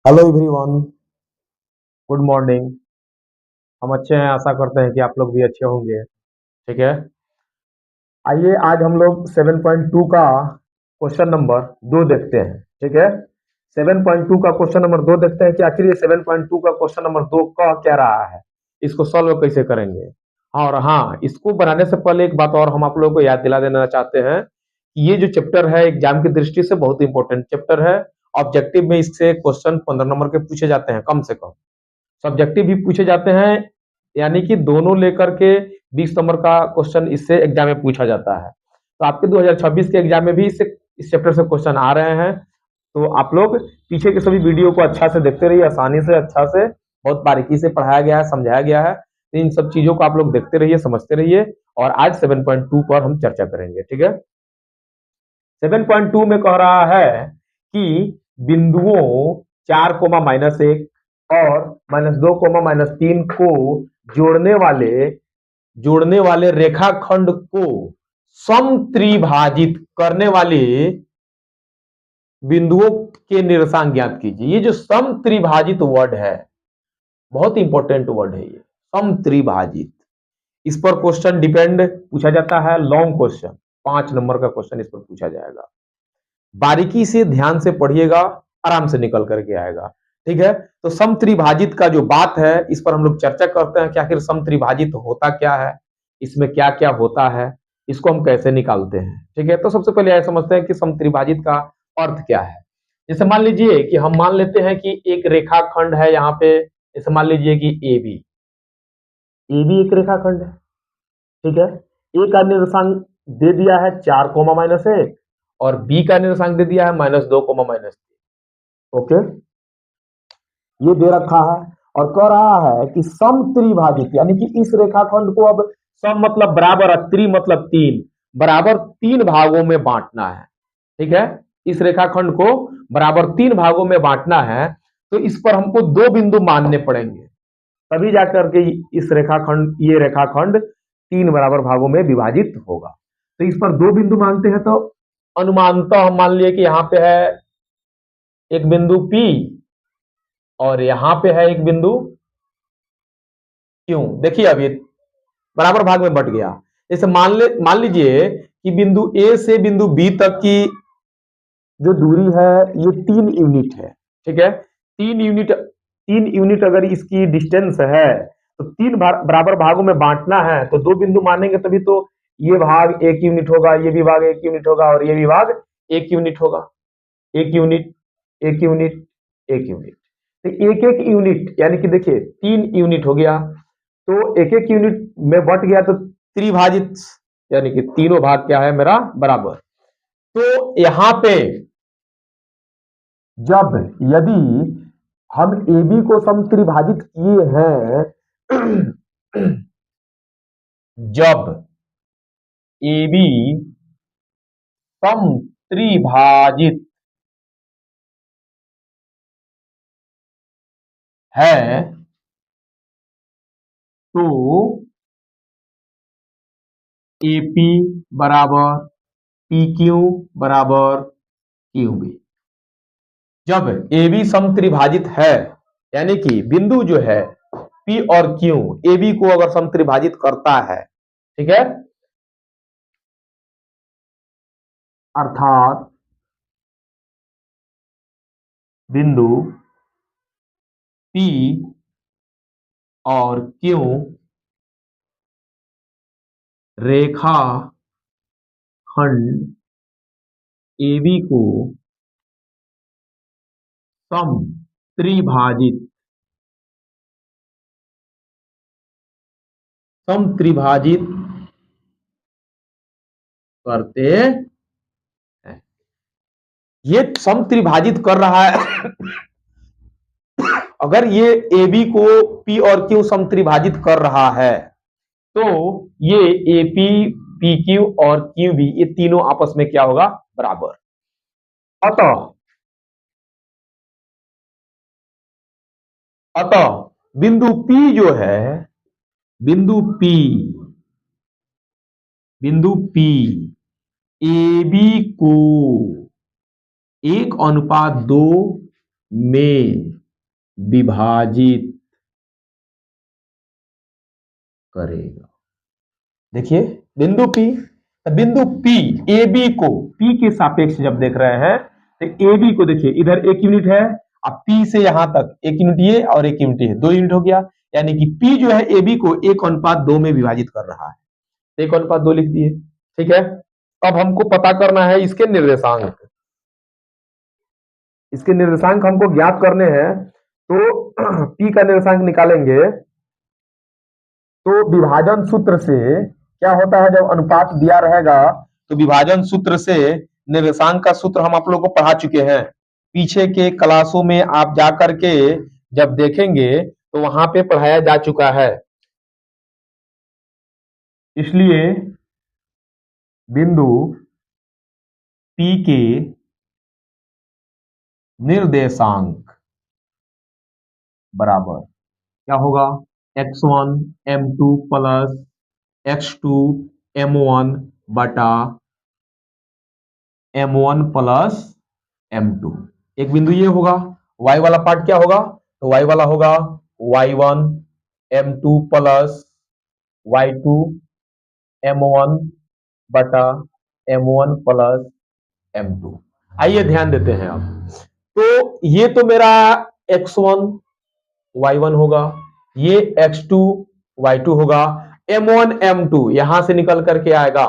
Hello everyone. Good morning. हम अच्छे हैं, आशा करते हैं कि आप लोग भी अच्छे होंगे। ठीक है। आइए आज हम लोग 7.2 का क्वेश्चन नंबर 2 देखते हैं। ठीक है। 7.2 का क्वेश्चन नंबर 2 देखते हैं कि आखिर ये 7.2 का क्वेश्चन नंबर 2 का क्या रहा है, इसको सॉल्व कैसे करेंगे। और हाँ, इसको बनाने से पहले एक बात और हम आप लोगों को याद दिला देना चाहते हैं कि ये जो चैप्टर है एग्जाम की दृष्टि से बहुत इंपॉर्टेंट चैप्टर है। ऑब्जेक्टिव में इससे क्वेश्चन 15 नंबर के पूछे जाते हैं कम से कम। सब्जेक्टिव भी पूछे जाते हैं, यानी कि दोनों लेकर के 20 नंबर का क्वेश्चन इससे एग्जाम में पूछा जाता है। तो आपके 2026 के एग्जाम में भी इससे इस चैप्टर से क्वेश्चन आ रहे हैं। तो आप लोग पीछे के सभी वीडियो को अच्छा से देखते रहिए, आसानी से, अच्छा से, बहुत बारीकी से पढ़ाया गया है, समझाया गया है। तो इन सब चीजों को आप लोग देखते रहिए, समझते रहिए। और आज 7.2 पर हम चर्चा करेंगे। ठीक है। 7.2 में कह रहा है कि बिंदुओं 4, -1 और -2, -3 को जोड़ने वाले जोड़ने वाले रेखाखंड को समत्रिभाजित करने वाले बिंदुओं के निरसांक ज्ञात कीजिए। ये जो समत्रिभाजित वर्ड है, बहुत इंपॉर्टेंट वर्ड है ये, समत्रिभाजित। इस पर क्वेश्चन डिपेंड पूछा जाता है, लॉन्ग क्वेश्चन, 5 नंबर का क्वेश्चन इस पर पूछा जाएगा। बारीकी से ध्यान से पढ़िएगा, आराम से निकल करके आएगा। ठीक है। तो समत्रिभाजित का जो बात है, इस पर हम लोग चर्चा करते हैं कि आखिर समत्रिभाजित होता क्या है, इसमें क्या क्या होता है, इसको हम कैसे निकालते हैं। ठीक है। तो सबसे पहले यह समझते हैं कि समत्रिभाजित का अर्थ क्या है। जैसे मान लीजिए कि हम मान लेते हैं कि एक रेखाखंड है यहाँ पे, जैसे मान लीजिए कि ए बी। ए बी एक रेखाखंड है। ठीक है। ए का निर्देशांक दे दिया है 4, -1 और बी का निर्देशांक दे दिया है -2, -3। ओके, ये दे रखा है और कह रहा है कि समत्रिभाजित, यानी कि इस रेखाखंड को अब सम मतलब बराबर, त्रि मतलब 3, बराबर 3 भागों में बांटना है। ठीक है। इस रेखाखंड को बराबर 3 भागों में बांटना है। तो इस पर हमको 2 बिंदु मानने पड़ेंगे, तभी जाकर के ये रेखाखंड 3 बराबर भागों में विभाजित होगा। तो इस पर 2 बिंदु मांगते हैं, तो अनुमानतः हम मान लिए कि यहाँ पे है एक बिंदु P और यहां पे है एक बिंदु Q। देखिए अब ये बराबर भाग में बट गया। जैसे मान लीजिए कि बिंदु A से बिंदु B तक की जो दूरी है ये 3 यूनिट है। ठीक है। 3 यूनिट अगर इसकी डिस्टेंस है तो 3 बराबर भागों में बांटना है, तो 2 बिंदु मानेंगे तभी तो ये भाग 1 यूनिट होगा, ये भी भाग 1 यूनिट होगा और ये भी भाग 1 यूनिट होगा। 1 यूनिट, 1 यूनिट, 1 यूनिट। तो एक एक यूनिट, यानी कि देखिए 3 यूनिट हो गया, तो एक एक यूनिट में बट गया तो त्रिभाजित, यानी कि तीनों भाग क्या है मेरा बराबर। तो यहां पे जब यदि हम ए बी को समत्रिभाजित किए हैं जब ए बी समत्रिभाजित है तो AP बराबर PQ बराबर QB। जब AB समत्रिभाजित है, यानी कि बिंदु जो है P और Q AB को अगर समत्रिभाजित करता है, ठीक है, अर्थात बिंदु P और Q रेखा खंड AB को समत्रिभाजित समत्रिभाजित करते हैं। ये समत्रिभाजित कर रहा है अगर ये AB को P और Q समत्रिभाजित कर रहा है तो ये AP, PQ और QB ये तीनों आपस में क्या होगा बराबर। अतः अतः बिंदु P जो है, बिंदु P बिंदु P AB को 1:2 में विभाजित करेगा। देखिए बिंदु P, बिंदु P ए बी को P के सापेक्ष जब देख रहे हैं तो ए बी को देखिए, इधर 1 यूनिट है, अब P से यहां तक 1 यूनिट ये और 1 यूनिट ये, 2 यूनिट हो गया, यानी कि P जो है ए बी को 1:2 में विभाजित कर रहा है, 1:2 लिख दिए। ठीक है, अब हमको पता करना है इसके निर्देशांक। इसके निर्देशांक हमको ज्ञात करने हैं, तो P का निर्देशांक निकालेंगे तो विभाजन सूत्र से क्या होता है, जब अनुपात दिया रहेगा तो विभाजन सूत्र से निर्देशांक का सूत्र हम आप लोग को पढ़ा चुके हैं, पीछे के क्लासों में आप जा करके जब देखेंगे तो वहां पे पढ़ाया जा चुका है। इसलिए बिंदु P के निर्देशांक बराबर क्या होगा, x1 m2 plus x2 m1 बटा m1 प्लस m2। एक बिंदु ये होगा, y वाला पार्ट क्या होगा, तो y वाला होगा y1 m2 plus y2 m1 बटा m1 प्लस m2। आइए ध्यान देते हैं अब, तो ये तो मेरा x1 y1 होगा, ये x2 y2 होगा, m1 m2 यहां से निकल करके आएगा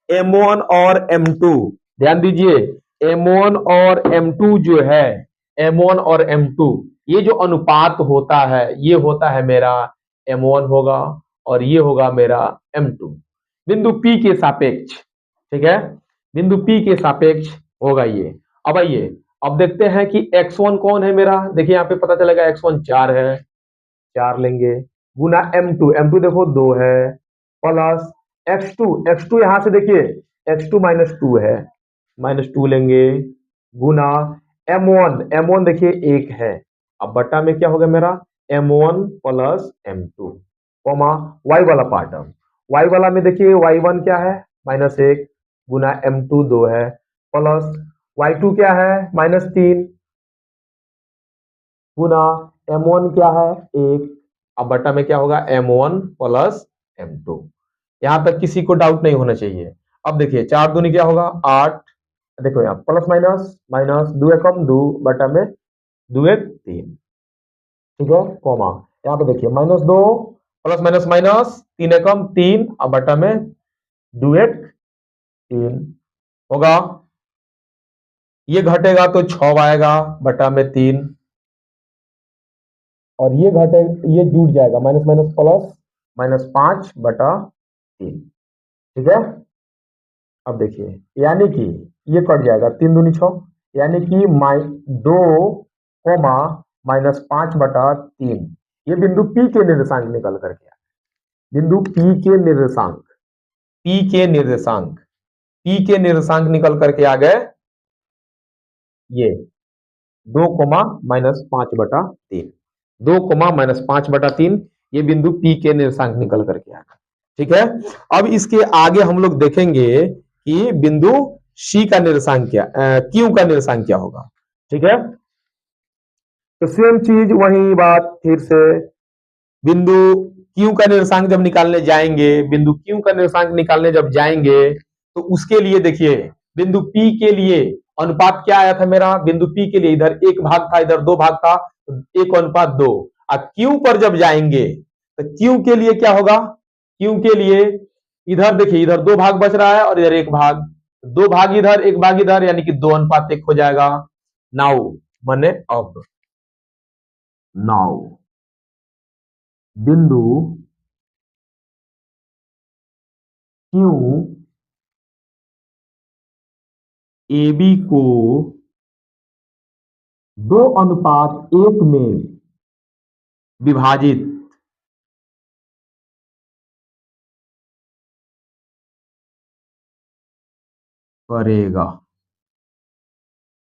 m1 और m2। ध्यान दीजिए, m1 और m2 जो है, m1 और m2 ये जो अनुपात होता है, ये होता है मेरा m1 होगा और ये होगा मेरा m2 बिंदु P के सापेक्ष। ठीक है, बिंदु P के सापेक्ष होगा ये। अब आइए अब देखते हैं कि x1 कौन है मेरा, देखिए यहाँ पे पता चलेगा x1 4 है, 4 लेंगे, गुना m2 देखो 2 है, प्लस x2 यहां से देखिए x2 -2 है, -2 लेंगे, गुना m1 देखिए 1 है, अब बट्टा में क्या होगा मेरा m1 plus m2, comma y वाला पार्ट। अब y वाला में देखिए y1 क्या है -1, गुना m2 2 है, प्लस y2 क्या है -3, गुना m1 क्या है 1, अब बटा में क्या होगा m1 प्लस m2। यहां तक किसी को डाउट नहीं होना चाहिए। अब देखिए 4 दूनी क्या होगा 8, देखो यहाँ प्लस माइनस माइनस, 2 एकम 2 बटा में 2 एक 3। ठीक है, कॉमा यहाँ पे देखिए -2 प्लस माइनस माइनस, 3 एकम 3, अब बटा में 2 एक 3 होगा, ये घटेगा तो 6 आएगा बटा में 3, और ये घटे, ये जुड़ जाएगा माइनस माइनस प्लस, -5 बटा 3। ठीक है, अब देखिए यानी कि ये कट जाएगा, 3 दूनी 6, यानी कि 2 -5 बटा 3। ये बिंदु P के निर्देशांक निकल करके आए, बिंदु P के निर्देशांक, P के निर्देशांक, P के निर्देशांक निकल करके आ गए ये 2 -5 बटा 3, 2 -5 बटा 3, ये बिंदु P के निर्देशांक निकल करके आएगा। ठीक है, अब इसके आगे हम लोग देखेंगे कि बिंदु C का निर्देशांक क्या, Q का निर्देशांक क्या होगा। ठीक है, तो सेम चीज वही बात फिर से, बिंदु Q का निर्देशांक जब निकालने जाएंगे, बिंदु Q का निर्देशांक निकालने जब जाएंगे तो उसके लिए देखिए बिंदु P के लिए अनुपात क्या आया था मेरा, बिंदु P के लिए इधर 1 भाग था, इधर 2 भाग था, 1:2। अब Q पर जब जाएंगे तो Q के लिए क्या होगा, Q के लिए इधर देखिए, इधर 2 भाग बच रहा है और इधर 1 भाग, 2 भाग इधर 1 भाग इधर, यानी कि 2:1 हो जाएगा। नाउ माने अब, नाउ बिंदु Q AB को 2:1 में विभाजित करेगा।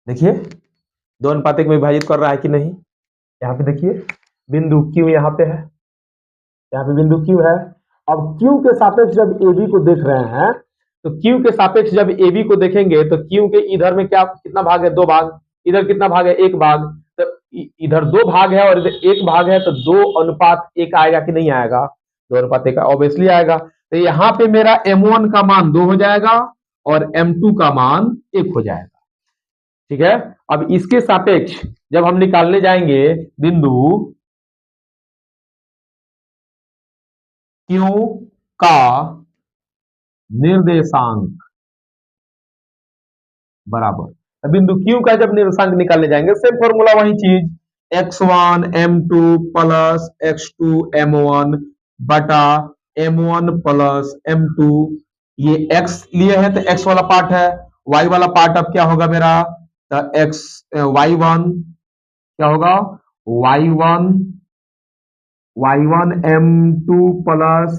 देखिए 2:1 में विभाजित कर रहा है कि नहीं, यहाँ पे देखिए बिंदु Q यहाँ पे है, यहाँ पे बिंदु Q है। अब Q के सापेक्ष जब AB को देख रहे हैं, तो Q के सापेक्ष जब AB को देखेंगे तो Q के इधर में क्या, कितना भाग है 2 भाग, इधर कितना भाग है 1 भाग, तो इधर 2 भाग है और इधर 1 भाग है, तो 2:1 आएगा कि नहीं आएगा? 2:1 ऑब्वियसली आएगा। तो यहाँ पे मेरा M1 का मान 2 हो जाएगा और M2 का मान 1 हो जाएगा। ठीक है, अब इसके सापेक्ष जब हम निकालने जाएंगे बिंदु Q का निर्देशांक बराबर, तो बिंदु Q का जब निर्देशांक निकालने जाएंगे, सेम फॉर्मूला वही चीज, x1 m2 plus x2 m1 बटा m1 प्लस m2। ये x लिए है तो x वाला पार्ट है, y वाला पार्ट अब क्या होगा मेरा? तो y1 क्या होगा? y1 m2 plus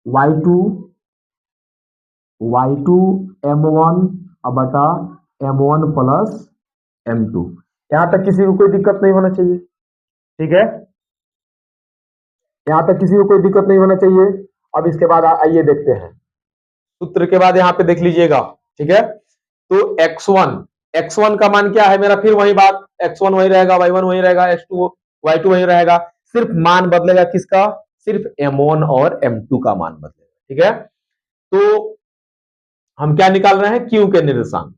y2 m1 बटा m1 प्लस m2। यहां तक किसी को कोई दिक्कत नहीं होना चाहिए। ठीक है, यहां तक किसी को कोई दिक्कत नहीं होना चाहिए। अब इसके बाद आइए देखते हैं सूत्र के बाद, यहां पे देख लीजिएगा। ठीक है, तो x1 का मान क्या है मेरा? फिर वही बात, x1 वही रहेगा, y1 वही रहेगा, y2 वही रहेगा, सिर्फ मान बदलेगा किसका? सिर्फ m1 और m2 का मान बदलेगा। ठीक है, तो हम क्या निकाल रहे हैं? Q के निर्देशांक।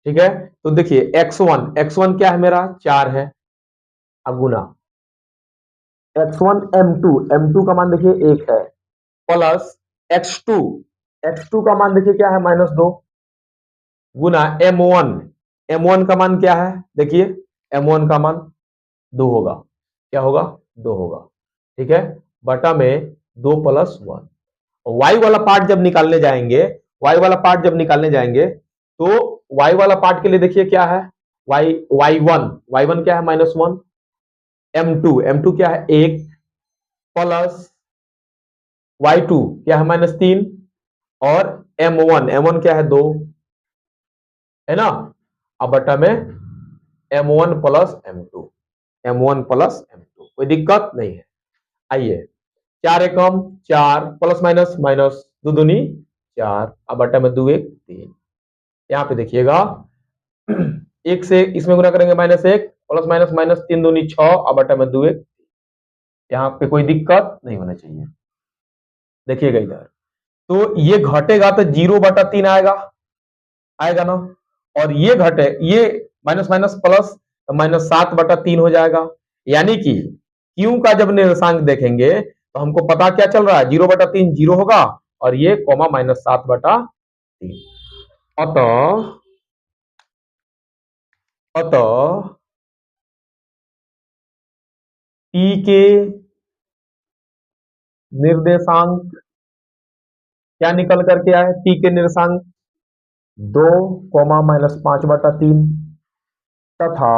ठीक है, तो देखिए x1 क्या है मेरा? 4 है, अगुना x1 m2 का मान देखिए 1 है, प्लस x2 का मान देखिए क्या है? -2, गुना m1 का मान क्या है? देखिए m1 का मान 2 होगा, क्या होगा? 2 होगा। ठीक है, बटा में 2 + 1। y वाला पार्ट जब निकालने जाएंगे, तो y वाला पार्ट के लिए देखिए क्या है? y1 क्या है? -1, m2 क्या है? 1, प्लस y2 क्या है? -3, और m1 क्या है? 2, है ना? अब बटा में m1 प्लस m2, कोई दिक्कत नहीं है। आइए, 4 एकम 4, प्लस माइनस माइनस, 2 दूनी 4, अब बटा में 2 1 3। यहाँ पे देखिएगा 1 से इसमें गुना करेंगे -1, प्लस माइनस माइनस, 3 दूनी 6, अब बटा में 2 1। यहाँ पे कोई दिक्कत नहीं होना चाहिए। देखिएगा इधर, तो ये घटेगा तो 0/3 आएगा ना, और ये माइनस माइनस प्लस, -7/3 हो जाएगा। यानी कि Q का जब निर्देशांक देखेंगे तो हमको पता क्या चल रहा है? 0/3 0 होगा, और ये कोमा -7/3। अतः P के निर्देशांक क्या निकल करके आए? P के निर्देशांक 2, -5/3, तथा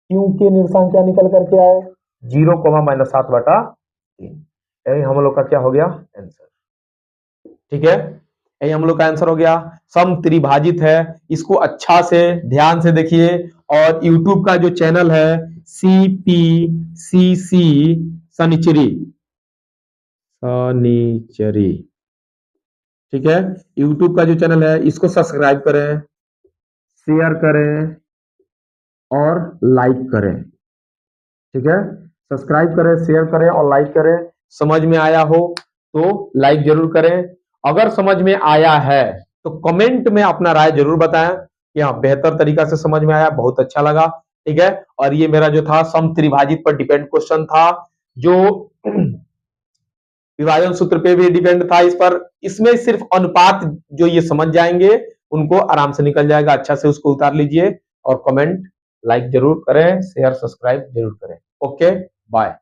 Q के निर्देशांक क्या निकल करके आए? 0, -7/3। यही हम लोग का क्या हो गया? आंसर। ठीक है, यही हम लोग का आंसर हो गया। सम त्रिभाजित है, इसको अच्छा से ध्यान से देखिए, और YouTube का जो चैनल है CPCC शनिचरी, ठीक है, YouTube का जो चैनल है इसको सब्सक्राइब करें, शेयर करें और लाइक करें। ठीक है, सब्सक्राइब करें, शेयर करें और लाइक करें। समझ में आया हो तो लाइक जरूर करें, अगर समझ में आया है तो कमेंट में अपना राय जरूर बताएं कि हाँ बेहतर तरीका से समझ में आया, बहुत अच्छा लगा। ठीक है, और ये मेरा जो था सम त्रिभाजित पर डिपेंड क्वेश्चन था, जो विभाजन सूत्र पे भी डिपेंड था इस पर। इसमें सिर्फ अनुपात जो ये समझ जाएंगे उनको आराम से निकल जाएगा। अच्छा से उसको उतार लीजिए, और कमेंट लाइक जरूर करें, शेयर सब्सक्राइब जरूर करें। Okay, bye.